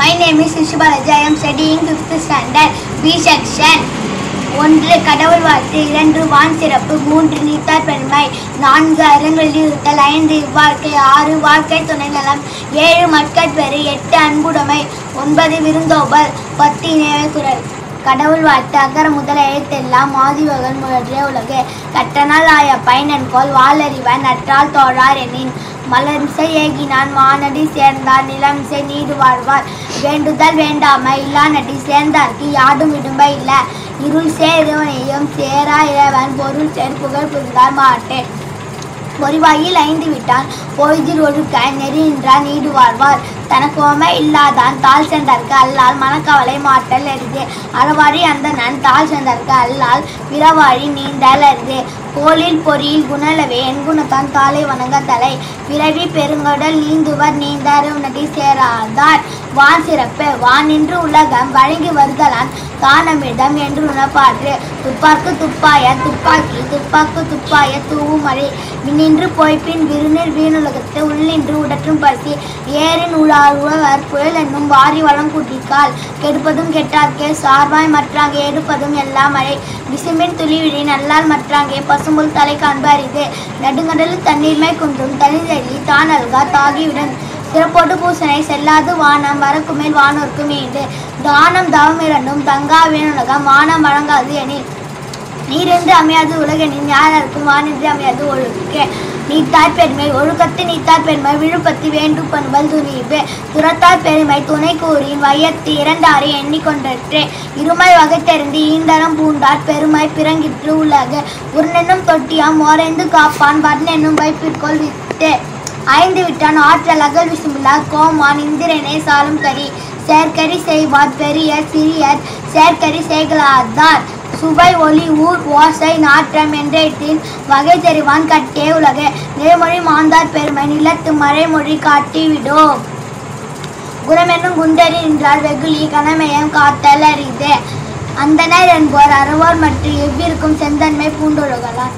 My name is Shishubalaji. I am studying 5th standard B section. 1 கடவுள் வாழ்த்து, 2 வான் சிறப்பு, 3 நீத்தார் பெருமை, 4 அறவலியுறுத்தல், 5 இவ்வாழ்க்கை, 6 வாழ்க்கை துணை நலம், 7 மக்கட்பேறு, 8 அன்புடைமை, 9 விருந்தோம்பல், 10 இணையவை குரல். கடவுள் வாழ்த்து. அகர முதல எழுத்தெல்லாம் ஆதிபகவன் முதற்றே உலகு. கற்றனால் ஆய பயனன்கோள் வாளறிவன் நற்றால் தோழார் எனின். மலர்மிசை ஏகினான் மானடி சேர்ந்தார் நிலமிசை நீடு வாழ்வார். வேண்டுதல் வேண்டாமை இல்லா நடி சேர்ந்தார்க்கு யாடும் இடும்பை இல்லை. இருள் சேருவனையும் சேரா இறைவன் பொருள் சேர் புகழ் புரிந்தார் மாட்டே. பொறிவாயில் 5 விட்டான் பொய்தில் ஒழுக்க நெறி நின்றார் நீடு வாழ்வார். தனக்கோமை இல்லாதான் தாழ் சென்றற்கு அல்லால் மனக்கவலை மாட்டல் அரிது. அறவாழி அந்த நன் தாழ் சென்றற்கு அல்லால் பிறவாழி நீந்தல் அரிது. கோளில் பொறியில் குணலவே என் குணத்தான் தாளை வணங்க தலை. பிறவி பெருங்கடல் நீந்துவர் நீந்தார் நடி சேராதார். வான் சிறப்பு. வான் நின்று உலகம் வழங்கி வருதலான் காணமிடம் என்று உணப்பாற்று. துப்பாக்கு துப்பாய துப்பாக்கி துப்பாக்கு துப்பாய தூவும் மழை. மின்னின்று போய்பின் விருநீர் வீணுலகத்து உள்ளின்று உடற்றும் பசி. ஏரின் உழவர் புயல் என்னும் வாரி வளம் கூட்டிக்கால். கெடுப்பதும் கெட்டார்க்கே சார்பாய் மற்றாங்கே எடுப்பதும் எல்லாம் மழை. விசும்பின் துளிவிழி நல்லால் மற்றாங்கே பசும்புல் தலை காண்பு அரிது. நடுங்கடலில் தண்ணீர்மை குன்றும் தனிதெளி தானல்கா தாகியுடன். சிறப்போடு பூசனை செல்லாது வானம் வரக்குமேல் வானோர்க்கு மீண்டு. தானம் தவம் இரண்டும் தங்கா வேணுலகம் வானம் வழங்காது எனில். நீரென்று அமையாது உலகெனின் யாருக்கும் வானின்று அமையாது ஒழுக்கே. நீத்தார் பெருமை. ஒழுக்கத்து நீத்தார் பெருமை விழுப்பத்து வேண்டும் பண்பல் துணிவு. துறத்தார் பெருமை துணை கூறின் வையத்து இரண்டாரை எண்ணிக்கொண்டற்றே. இருமை வகை தெரிந்து ஈந்தரம் பூண்டார் பெருமை பிறங்கிற்று உலகு. உருனென்னும் தொட்டியாம் ஓரைந்து காப்பான் வர்ணென்னும் வைப்பிற்கோள் விட்டு. 5 விட்டான் ஆற்றல் அகல் விசும்பில்லார் கோமான் இந்திரனே சாலும் கரி. செயற்கரி செய்வார் பெரியர் சிறியர் செயற்கரி செய்களாதார். சுவை ஒளி ஊர் ஓசை நாற்றம் என்றேட்டின் வகை தெரிவான் கட்டே உலகு. நிலைமொழி மாந்தார் பெருமை நிலத்து மறைமொழி காட்டிவிடோ. குணமென்னும் குண்டறி நின்றார் வெகுளி கணமயம் காத்தல் அரிது. அந்தனர் என்போர் அறவோர் மற்றும் எவ்விருக்கும் செந்தன்மை பூண்டொழுகலார்.